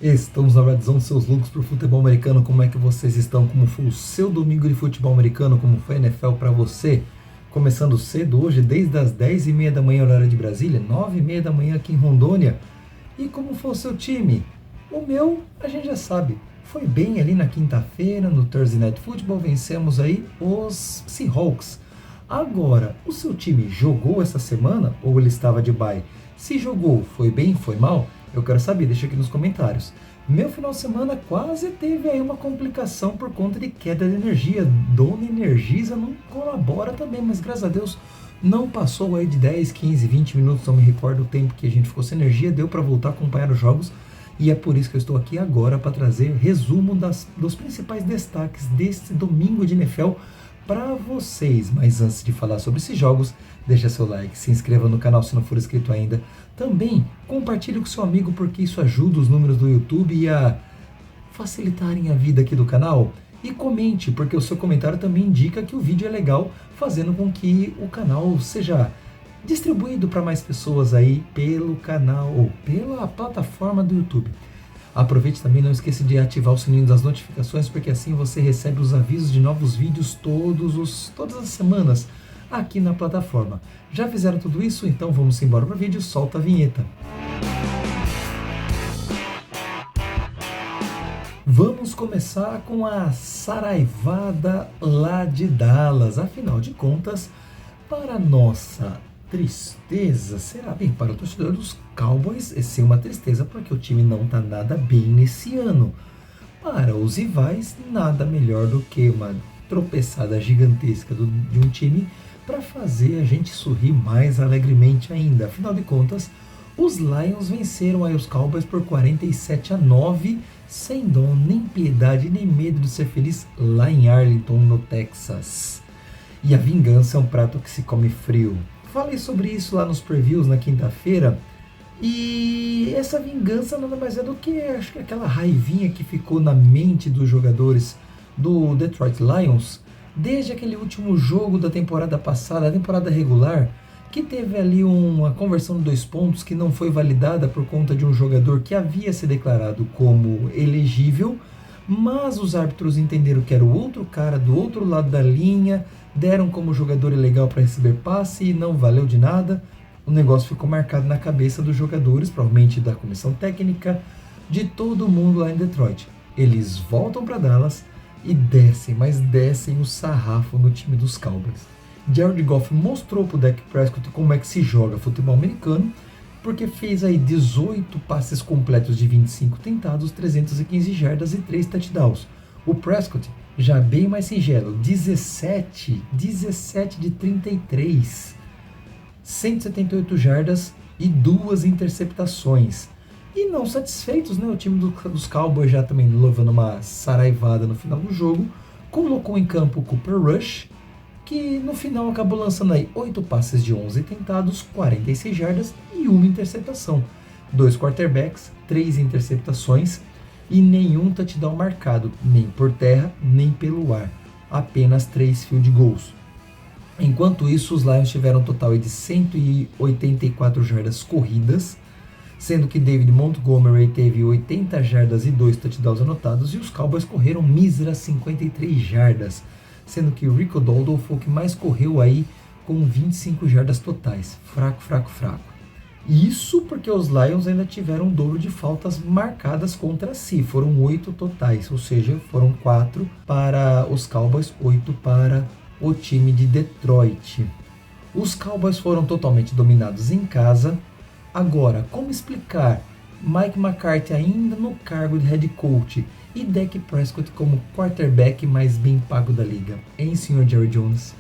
Estamos na Red Zone, seus loucos pro futebol americano. Como é que vocês estão? Como foi o seu domingo de futebol americano? Como foi a NFL para você? Começando cedo hoje, desde as 10h30 da manhã, horário de Brasília, 9h30 da manhã aqui em Rondônia. E como foi o seu time? O meu, a gente já sabe, foi bem ali na quinta-feira, no Thursday Night Football, vencemos aí os Seahawks. Agora, o seu time jogou essa semana ou ele estava de bye? Se jogou, foi bem, foi mal? Eu quero saber, deixa aqui nos comentários. Meu final de semana quase teve aí uma complicação por conta de queda de energia. Dona Energisa não colabora também, mas graças a Deus não passou aí de 10, 15, 20 minutos, não me recordo o tempo que a gente ficou sem energia, deu para voltar a acompanhar os jogos. E é por isso que eu estou aqui agora para trazer resumo dos principais destaques deste domingo de NFL para vocês. Mas antes de falar sobre esses jogos, deixa seu like, se inscreva no canal se não for inscrito ainda. Também compartilhe com seu amigo porque isso ajuda os números do YouTube e a facilitarem a vida aqui do canal. E comente, porque o seu comentário também indica que o vídeo é legal, fazendo com que o canal seja distribuído para mais pessoas aí pelo canal ou pela plataforma do YouTube. Aproveite também, não esqueça de ativar o sininho das notificações, porque assim você recebe os avisos de novos vídeos todas as semanas aqui na plataforma. Já fizeram tudo isso? Então vamos embora para o vídeo, solta a vinheta. Vamos começar com a saraivada lá de Dallas. Afinal de contas, para nossa tristeza, será bem para o torcedor dos Cowboys, esse é uma tristeza porque o time não está nada bem nesse ano. Para os rivais, nada melhor do que uma tropeçada gigantesca de um time para fazer a gente sorrir mais alegremente ainda. Afinal de contas, os Lions venceram aí os Cowboys por 47-9, sem dó, nem piedade, nem medo de ser feliz lá em Arlington, no Texas. E a vingança é um prato que se come frio. Falei sobre isso lá nos previews na quinta-feira, e essa vingança nada mais é do que, acho que aquela raivinha que ficou na mente dos jogadores do Detroit Lions, desde aquele último jogo da temporada passada, a temporada regular, que teve ali uma conversão de 2 pontos que não foi validada por conta de um jogador que havia se declarado como elegível, mas os árbitros entenderam que era o outro cara do outro lado da linha, deram como jogador ilegal para receber passe e não valeu de nada. O negócio ficou marcado na cabeça dos jogadores, provavelmente da comissão técnica, de todo mundo lá em Detroit. Eles voltam para Dallas e descem, mas descem o sarrafo no time dos Cowboys. Jared Goff mostrou para o Dak Prescott como é que se joga futebol americano, porque fez aí 18 passes completos de 25 tentados, 315 jardas e 3 touchdowns. O Prescott, já bem mais singelo, 17 de 33, 178 jardas e 2 interceptações. E não satisfeitos, né, o time dos Cowboys já também levando uma saraivada no final do jogo, colocou em campo o Cooper Rush, que no final acabou lançando aí 8 passes de 11 tentados, 46 jardas e 1 interceptação. 2 quarterbacks, 3 interceptações e nenhum touchdown marcado, nem por terra, nem pelo ar. Apenas 3 field goals. Enquanto isso, os Lions tiveram um total de 184 jardas corridas, sendo que David Montgomery teve 80 jardas e 2 touchdowns anotados, e os Cowboys correram míseras 53 jardas, sendo que o Rico Dowdle foi o que mais correu aí com 25 jardas totais. Fraco. Isso porque os Lions ainda tiveram um dobro de faltas marcadas contra si. Foram 8 totais, ou seja, foram 4 para os Cowboys, 8 para o time de Detroit. Os Cowboys foram totalmente dominados em casa. Agora, como explicar Mike McCarthy ainda no cargo de head coach e Dak Prescott como quarterback mais bem pago da liga, hein, senhor Jerry Jones?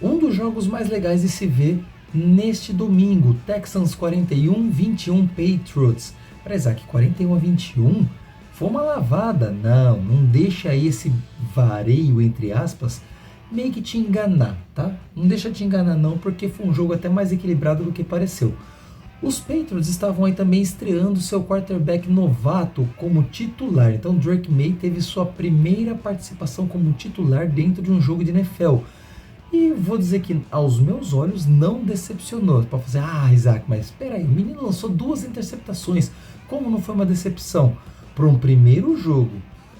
Um dos jogos mais legais de se ver neste domingo, Texans 41-21 Patriots. Para Isaac, 41-21 foi uma lavada. Não deixa aí esse vareio, entre aspas, meio que te enganar, tá? Não deixa te enganar não, porque foi um jogo até mais equilibrado do que pareceu. Os Patriots estavam aí também estreando seu quarterback novato como titular. Então Drake May teve sua primeira participação como titular dentro de um jogo de NFL. E vou dizer que aos meus olhos não decepcionou. Para fazer, Isaac, mas espera aí, o menino lançou 2 interceptações. Como não foi uma decepção? Para um primeiro jogo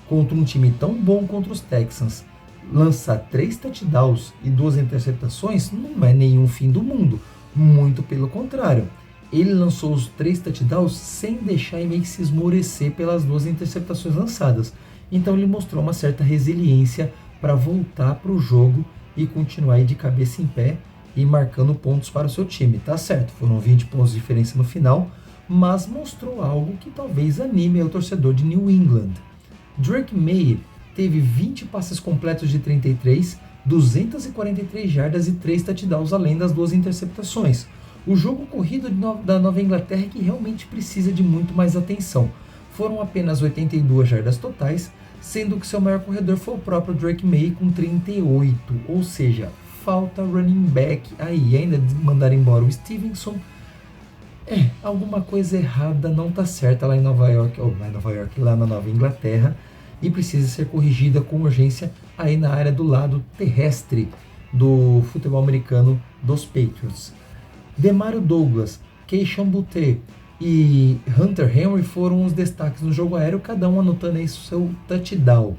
contra um time tão bom contra os Texans, lançar 3 touchdowns e 2 interceptações não é nenhum fim do mundo. Muito pelo contrário. Ele lançou os 3 touchdowns sem deixar meio que se esmorecer pelas 2 interceptações lançadas. Então ele mostrou uma certa resiliência para voltar para o jogo e continuar aí de cabeça em pé e marcando pontos para o seu time. Tá certo, foram 20 pontos de diferença no final, mas mostrou algo que talvez anime o torcedor de New England. Drake Maye teve 20 passes completos de 33, 243 jardas e 3 touchdowns, além das 2 interceptações. O jogo corrido da Nova Inglaterra é que realmente precisa de muito mais atenção. Foram apenas 82 jardas totais, sendo que seu maior corredor foi o próprio Drake Maye com 38, ou seja, falta running back aí. Ainda mandar embora o Stevenson. Alguma coisa errada não está certa lá em Nova York, lá na Nova Inglaterra, e precisa ser corrigida com urgência aí na área do lado terrestre do futebol americano dos Patriots. Demario Douglas, Keishon Butte e Hunter Henry foram os destaques no jogo aéreo, cada um anotando aí seu touchdown.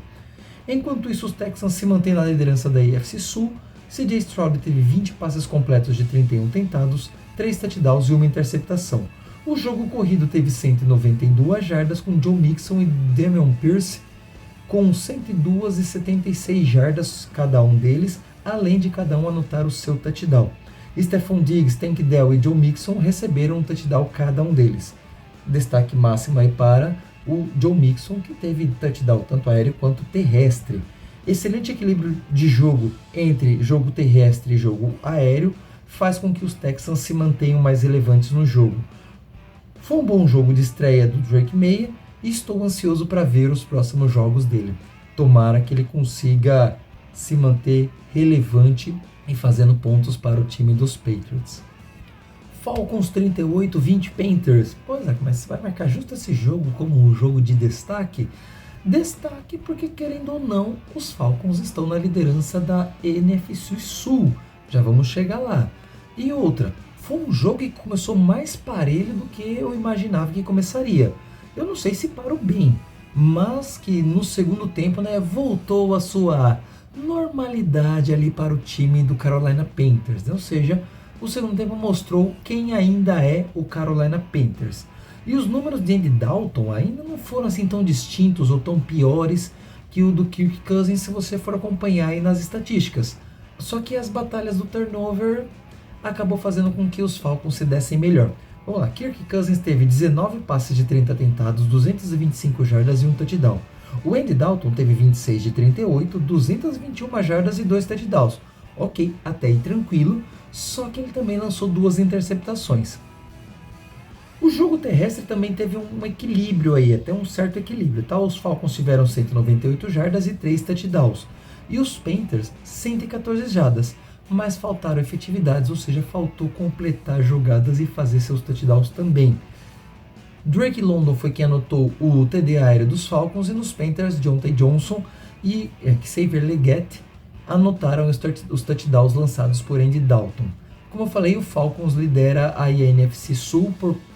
Enquanto isso, os Texans se mantêm na liderança da AFC Sul. CJ Stroud teve 20 passes completos de 31 tentados, 3 touchdowns e 1 interceptação. O jogo corrido teve 192 jardas com Joe Mixon e Dameon Pierce com 102 e 76 jardas cada um deles, além de cada um anotar o seu touchdown. Stephon Diggs, Tank Dell e Joe Mixon receberam um touchdown cada um deles. Destaque máximo aí para o Joe Mixon, que teve touchdown tanto aéreo quanto terrestre. Excelente equilíbrio de jogo entre jogo terrestre e jogo aéreo faz com que os Texans se mantenham mais relevantes no jogo. Foi um bom jogo de estreia do Drake Maye e estou ansioso para ver os próximos jogos dele. Tomara que ele consiga se manter relevante e fazendo pontos para o time dos Patriots. Falcons 38, 20 Panthers. Pois é, mas você vai marcar justo esse jogo como um jogo de destaque? Destaque porque, querendo ou não, os Falcons estão na liderança da NFC Sul. Já vamos chegar lá. E outra, foi um jogo que começou mais parelho do que eu imaginava que começaria. Eu não sei se para o bem, mas que no segundo tempo, voltou a sua normalidade ali para o time do Carolina Panthers. Ou seja, o segundo tempo mostrou quem ainda é o Carolina Panthers. E os números de Andy Dalton ainda não foram assim tão distintos ou tão piores que o do Kirk Cousins, se você for acompanhar aí nas estatísticas. Só que as batalhas do turnover acabou fazendo com que os Falcons se dessem melhor. Vamos lá, Kirk Cousins teve 19 passes de 30 tentados, 225 jardas e 1 touchdown. O Andy Dalton teve 26 de 38, 221 jardas e 2 touchdowns. Ok, até aí tranquilo, só que ele também lançou 2 interceptações. O jogo terrestre também teve um equilíbrio aí, até um certo equilíbrio, tá? Os Falcons tiveram 198 jardas e 3 touchdowns. E os Panthers, 114 jardas. Mas faltaram efetividades, ou seja, faltou completar jogadas e fazer seus touchdowns também. Drake London foi quem anotou o TD aéreo dos Falcons, e nos Panthers, Deontay Johnson e Xavier Legette anotaram os touchdowns lançados por Andy Dalton. Como eu falei, o Falcons lidera a NFC Sul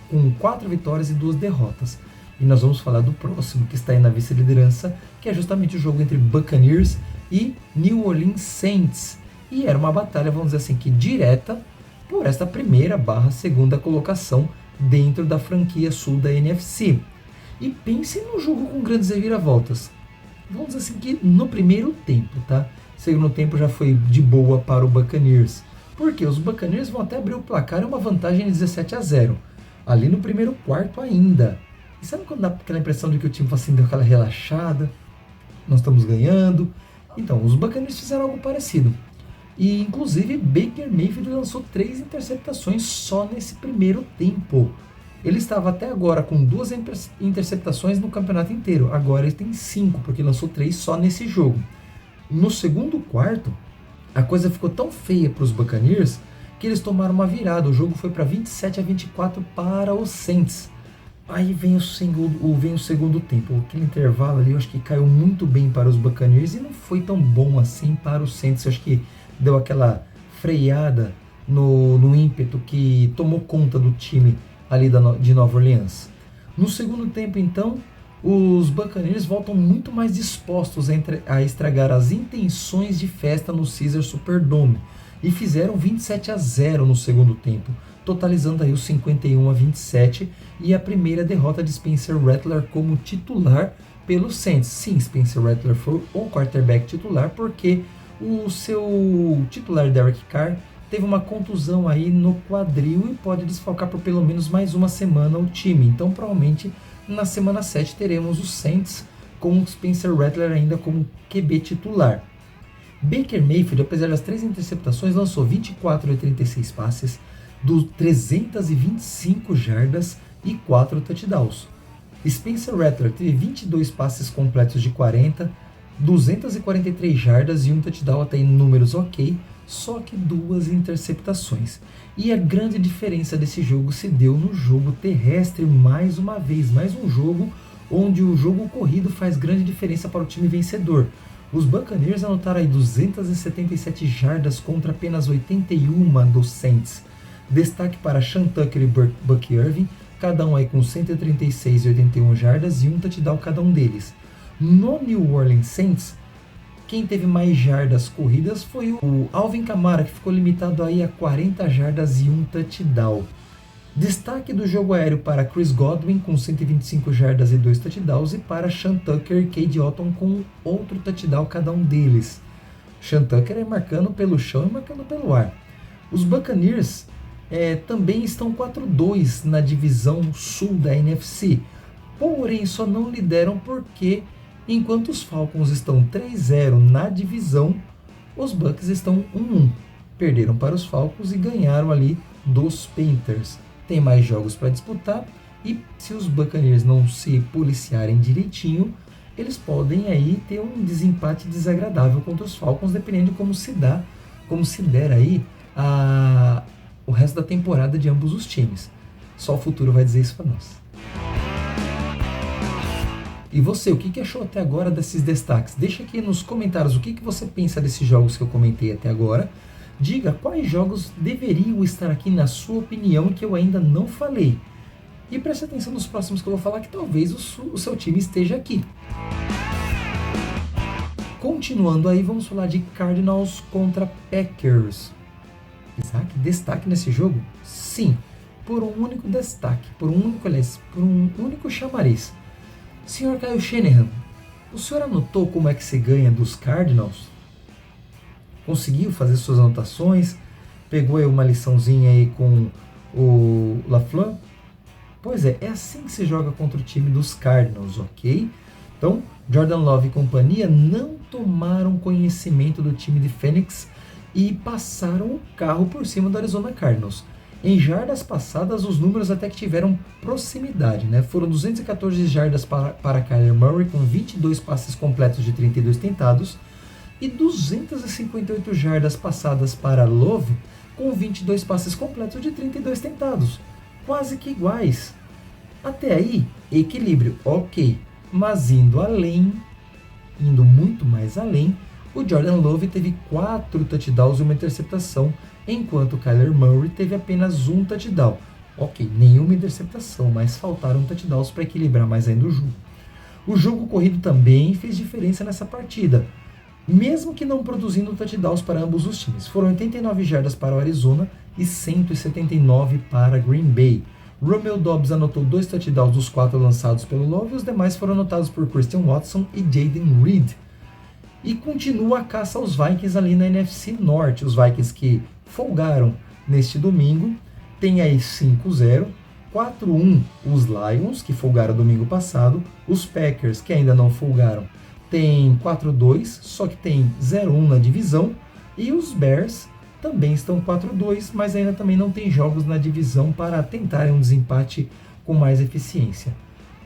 com 4 vitórias e 2 derrotas. E nós vamos falar do próximo, que está aí na vice-liderança, que é justamente o jogo entre Buccaneers e New Orleans Saints. E era uma batalha, vamos dizer assim, que direta por esta primeira/segunda colocação dentro da franquia sul da NFC. E pense no jogo com grandes reviravoltas. Vamos dizer assim que no primeiro tempo, tá? Segundo tempo já foi de boa para o Buccaneers. Porque os Buccaneers vão até abrir o placar e uma vantagem de 17-0. Ali no primeiro quarto ainda. E sabe quando dá aquela impressão de que o time assim, deu aquela relaxada? Nós estamos ganhando. Então, os Buccaneers fizeram algo parecido. E inclusive Baker Mayfield lançou 3 interceptações só nesse primeiro tempo. Ele estava até agora com 2 interceptações no campeonato inteiro. Agora ele tem 5, porque lançou 3 só nesse jogo. No segundo quarto, a coisa ficou tão feia para os Buccaneers que eles tomaram uma virada. O jogo foi para 27-24 para os Saints. Aí vem o segundo tempo. Aquele intervalo ali eu acho que caiu muito bem para os Buccaneers e não foi tão bom assim para os Saints. Eu acho que deu aquela freada no ímpeto que tomou conta do time ali de Nova Orleans. No segundo tempo, então, os Buccaneers voltam muito mais dispostos a estragar as intenções de festa no Caesars Superdome e fizeram 27-0 no segundo tempo, totalizando aí os 51-27 e a primeira derrota de Spencer Rattler como titular pelo Saints. Sim, Spencer Rattler foi o quarterback titular porque o seu titular Derek Carr teve uma contusão aí no quadril e pode desfalcar por pelo menos mais uma semana o time. Então, provavelmente, na semana 7 teremos os Saints com Spencer Rattler ainda como QB titular. Baker Mayfield, apesar das 3 interceptações, lançou 24 de 36 passes, 325 jardas e 4 touchdowns. Spencer Rattler teve 22 passes completos de 40, 243 jardas e um touchdown, até em números ok, só que 2 interceptações. E a grande diferença desse jogo se deu no jogo terrestre mais uma vez, mais um jogo onde o jogo corrido faz grande diferença para o time vencedor. Os Buccaneers anotaram aí 277 jardas contra apenas 81 dos Saints. Destaque para Sean Tucker e Buck Irving, cada um aí com 136 e 81 jardas e um touchdown cada um deles. No New Orleans Saints, quem teve mais jardas corridas foi o Alvin Kamara, que ficou limitado aí a 40 jardas e um touchdown. Destaque do jogo aéreo para Chris Godwin com 125 jardas e 2 touchdowns e para Sean Tucker e Cade Otton com outro touchdown cada um deles. Sean Tucker é marcando pelo chão e marcando pelo ar. Os Buccaneers também estão 4-2 na divisão sul da NFC, porém só não lideram porque enquanto os Falcons estão 3-0 na divisão, os Bucs estão 1-1. Perderam para os Falcons e ganharam ali dos Panthers. Tem mais jogos para disputar e se os Buccaneers não se policiarem direitinho, eles podem aí ter um desempate desagradável contra os Falcons, dependendo de como se der aí o resto da temporada de ambos os times. Só o futuro vai dizer isso para nós. E você, o que achou até agora desses destaques? Deixa aqui nos comentários o que você pensa desses jogos que eu comentei até agora. Diga quais jogos deveriam estar aqui na sua opinião que eu ainda não falei. E preste atenção nos próximos que eu vou falar, que talvez o seu time esteja aqui. Continuando aí, vamos falar de Cardinals contra Packers. Isaac, destaque nesse jogo? Sim, por um único destaque, por um único chamariz. Senhor Kyle Shanahan, o senhor anotou como é que se ganha dos Cardinals? Conseguiu fazer suas anotações? Pegou aí uma liçãozinha aí com o LaFleur? Pois é assim que se joga contra o time dos Cardinals, ok? Então, Jordan Love e companhia não tomaram conhecimento do time de Phoenix e passaram o carro por cima do Arizona Cardinals. Em jardas passadas, os números até que tiveram proximidade, né? Foram 214 jardas para Kyler Murray, com 22 passes completos de 32 tentados, e 258 jardas passadas para Love, com 22 passes completos de 32 tentados. Quase que iguais. Até aí, equilíbrio, ok. Mas indo muito mais além, o Jordan Love teve 4 touchdowns e uma interceptação, enquanto Kyler Murray teve apenas um touchdown. Ok, nenhuma interceptação, mas faltaram touchdowns para equilibrar mais ainda o jogo. O jogo corrido também fez diferença nessa partida, mesmo que não produzindo touchdowns para ambos os times. Foram 89 jardas para o Arizona e 179 para Green Bay. Romeo Doubs anotou 2 touchdowns dos 4 lançados pelo Love e os demais foram anotados por Christian Watson e Jaden Reed. E continua a caça aos Vikings ali na NFC Norte. Os Vikings que folgaram neste domingo, tem aí 5-0, 4-1 os Lions, que folgaram domingo passado, os Packers, que ainda não folgaram, tem 4-2, só que tem 0-1 na divisão, e os Bears também estão 4-2, mas ainda também não tem jogos na divisão para tentarem um desempate com mais eficiência.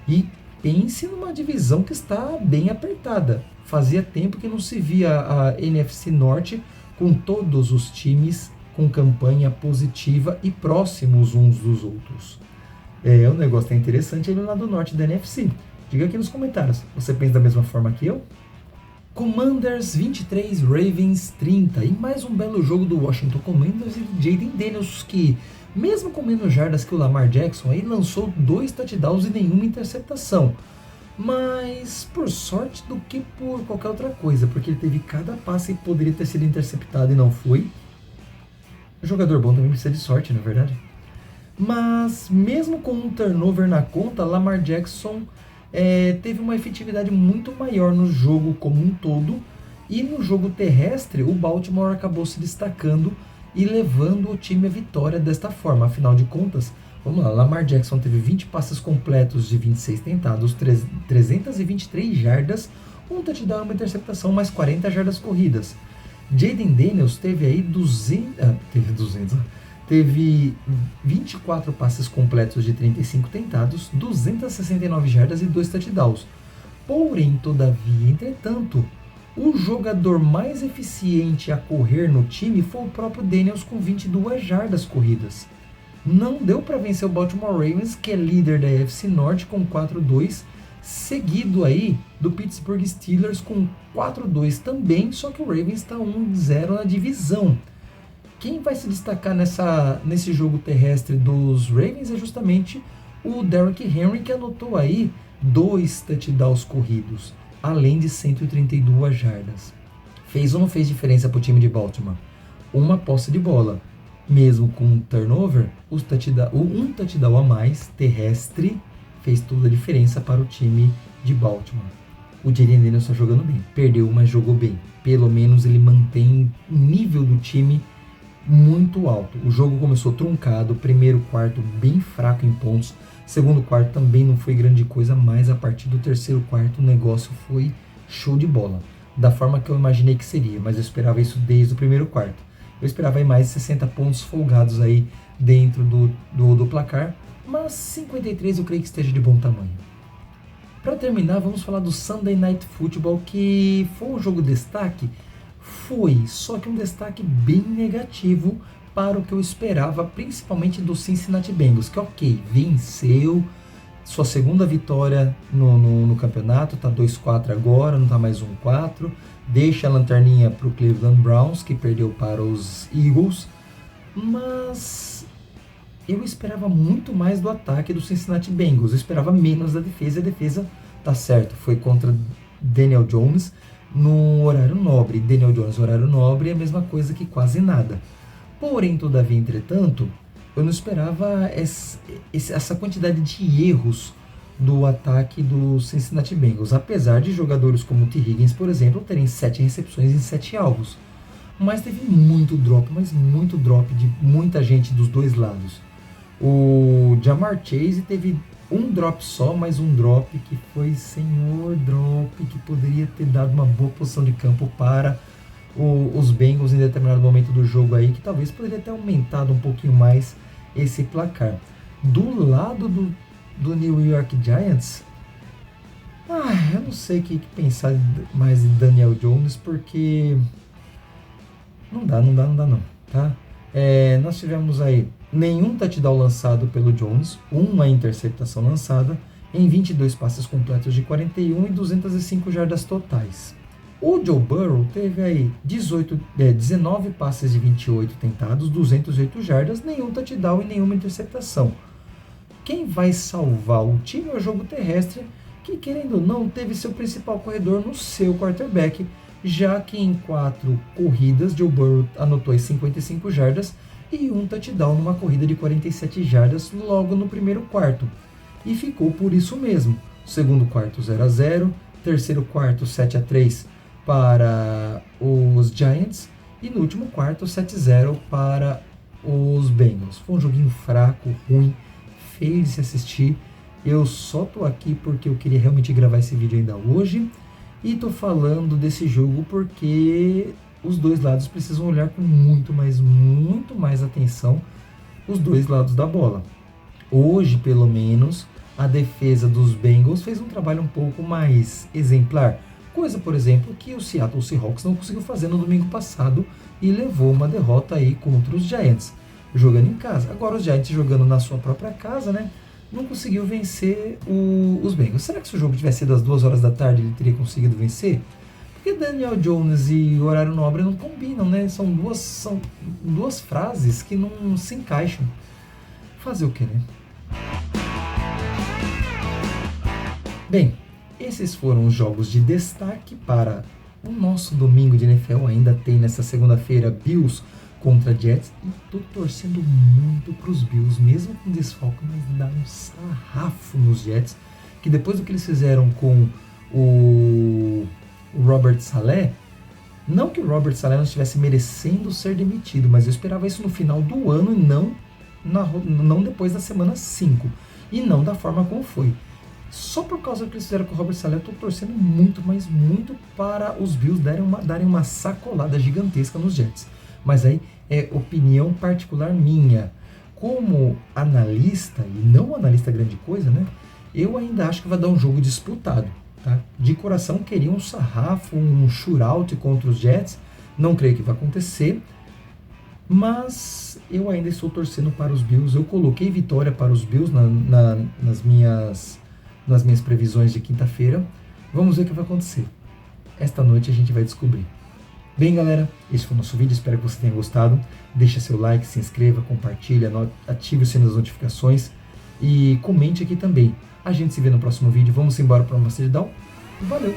E pense numa divisão que está bem apertada. Fazia tempo que não se via a NFC Norte com todos os times com campanha positiva e próximos uns dos outros. O negócio está interessante ali no lado norte da NFC. Diga aqui nos comentários, você pensa da mesma forma que eu? Commanders 23, Ravens 30. E mais um belo jogo do Washington Commanders e do Jayden Daniels, que mesmo com menos jardas que o Lamar Jackson, aí lançou 2 touchdowns e nenhuma interceptação. Mas por sorte do que por qualquer outra coisa, porque ele teve cada passe que poderia ter sido interceptado e não foi. O jogador bom também precisa de sorte, não é verdade? Mas mesmo com um turnover na conta, Lamar Jackson teve uma efetividade muito maior no jogo como um todo. E no jogo terrestre, o Baltimore acabou se destacando e levando o time à vitória desta forma. Afinal de contas, vamos lá, Lamar Jackson teve 20 passes completos de 26 tentados, 323 jardas, um touchdown e uma interceptação, mais 40 jardas corridas. Jayden Daniels teve aí 200, 24 passes completos de 35 tentados, 269 jardas e 2 touchdowns. Porém, todavia, entretanto, o jogador mais eficiente a correr no time foi o próprio Daniels com 22 jardas corridas. Não deu para vencer o Baltimore Ravens, que é líder da AFC Norte com 4-2, seguido aí do Pittsburgh Steelers com 4-2 também, só que o Ravens está 1-0 na divisão. Quem vai se destacar nesse jogo terrestre dos Ravens é justamente o Derrick Henry, que anotou aí 2 touchdowns corridos, além de 132 jardas. Fez ou não fez diferença para o time de Baltimore? Uma posse de bola. Mesmo com um turnover, um touchdown a mais terrestre fez toda a diferença para o time de Baltimore. O Jayden Daniels está jogando bem. Perdeu, mas jogou bem. Pelo menos ele mantém o nível do time muito alto. O jogo começou truncado, primeiro quarto bem fraco em pontos, segundo quarto também não foi grande coisa, mas a partir do terceiro quarto o negócio foi show de bola, da forma que eu imaginei que seria, mas eu esperava isso desde o primeiro quarto. Eu esperava aí mais 60 pontos folgados aí dentro do placar, mas 53 eu creio que esteja de bom tamanho. Para terminar, vamos falar do Sunday Night Football, que foi um jogo destaque. Foi, só que um destaque bem negativo para o que eu esperava, principalmente do Cincinnati Bengals, que ok, venceu sua segunda vitória no campeonato, tá 2-4 agora, não tá mais 1-4, deixa a lanterninha para o Cleveland Browns, que perdeu para os Eagles, mas eu esperava muito mais do ataque do Cincinnati Bengals, eu esperava menos da defesa, e a defesa tá certo, foi contra Daniel Jones, no horário nobre. Daniel Jones no horário nobre é a mesma coisa que quase nada. Porém, todavia, entretanto, eu não esperava essa quantidade de erros do ataque do Cincinnati Bengals, apesar de jogadores como o T. Higgins, por exemplo, terem 7 recepções em 7 alvos. Mas teve muito drop de muita gente dos dois lados. O Ja'Marr Chase teve um drop só, mas um drop que foi senhor drop, que poderia ter dado uma boa posição de campo para os Bengals em determinado momento do jogo aí, que talvez poderia ter aumentado um pouquinho mais esse placar. Do lado do New York Giants, eu não sei o que pensar mais em Daniel Jones, porque não dá não, tá? Nós tivemos aí nenhum touchdown lançado pelo Jones, uma interceptação lançada, em 22 passes completos de 41 e 205 jardas totais. O Joe Burrow teve aí 19 passes de 28 tentados, 208 jardas, nenhum touchdown e nenhuma interceptação. Quem vai salvar o time é o jogo terrestre, que querendo ou não teve seu principal corredor no seu quarterback, já que em 4 corridas Joe Burrow anotou 55 jardas e um touchdown numa corrida de 47 jardas logo no primeiro quarto. E ficou por isso mesmo. Segundo quarto 0-0, terceiro quarto 7-3 para os Giants e no último quarto 7-0 para os Bengals. Foi um joguinho fraco, ruim, feio de se assistir. Eu só tô aqui porque eu queria realmente gravar esse vídeo ainda hoje e tô falando desse jogo porque os dois lados precisam olhar com muito mais atenção os dois lados da bola. Hoje, pelo menos, a defesa dos Bengals fez um trabalho um pouco mais exemplar. Coisa, por exemplo, que o Seattle Seahawks não conseguiu fazer no domingo passado e levou uma derrota aí contra os Giants, jogando em casa. Agora os Giants jogando na sua própria casa, né? Não conseguiu vencer os Bengals. Será que se o jogo tivesse sido às 2 horas da tarde ele teria conseguido vencer? Porque Daniel Jones e Horário Nobre não combinam, né? São duas frases que não se encaixam. Fazer o que, né? Bem, esses foram os jogos de destaque para o nosso domingo de NFL. Ainda tem nessa segunda-feira Bills contra Jets. E tô torcendo muito para os Bills, mesmo com desfalque, mas dá um sarrafo nos Jets, que depois do que eles fizeram com o Robert Saleh, não que o Robert Saleh não estivesse merecendo ser demitido, mas eu esperava isso no final do ano e não depois da semana 5. E não da forma como foi. Só por causa do que eles fizeram com o Robert Saleh, eu estou torcendo muito, mas muito para os Bills darem uma sacolada gigantesca nos Jets. Mas aí é opinião particular minha. Como analista, e não analista grande coisa, né? Eu ainda acho que vai dar um jogo disputado. Tá? De coração, queria um sarrafo, um shootout contra os Jets. Não creio que vai acontecer. Mas eu ainda estou torcendo para os Bills. Eu coloquei vitória para os Bills nas minhas previsões de quinta-feira. Vamos ver o que vai acontecer. Esta noite a gente vai descobrir. Bem, galera, esse foi o nosso vídeo. Espero que você tenha gostado. Deixa seu like, se inscreva, compartilha, ative o sininho das notificações e comente aqui também. A gente se vê no próximo vídeo. Vamos embora para uma Down. Valeu!